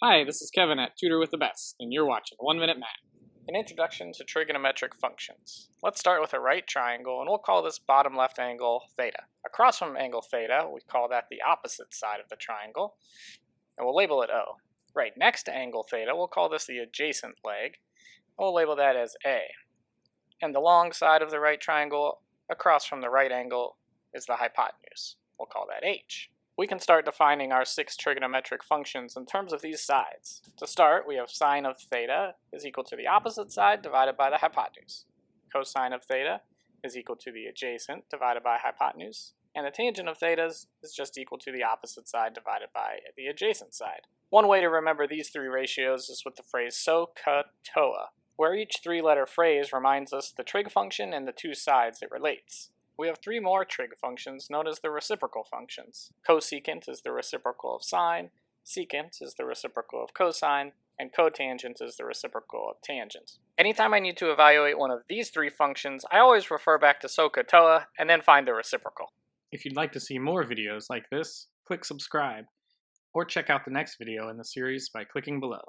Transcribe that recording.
Hi, this is Kevin at Tutor with the Best, and you're watching 1 Minute Math. An introduction to trigonometric functions. Let's start with a right triangle, and we'll call this bottom left angle theta. Across from angle theta, we call that the opposite side of the triangle, and we'll label it O. Right next to angle theta, we'll call this the adjacent leg, and we'll label that as A. And the long side of the right triangle, across from the right angle, is the hypotenuse. We'll call that H. We can start defining our 6 trigonometric functions in terms of these sides. To start, we have sine of theta is equal to the opposite side divided by the hypotenuse. Cosine of theta is equal to the adjacent divided by hypotenuse. And the tangent of theta is just equal to the opposite side divided by the adjacent side. One way to remember these 3 ratios is with the phrase SOHCAHTOA, where each 3-letter phrase reminds us the trig function and the 2 sides it relates. We have 3 more trig functions known as the reciprocal functions. Cosecant is the reciprocal of sine, secant is the reciprocal of cosine, and cotangent is the reciprocal of tangent. Anytime I need to evaluate one of these 3 functions, I always refer back to SOHCAHTOA and then find the reciprocal. If you'd like to see more videos like this, click subscribe, or check out the next video in the series by clicking below.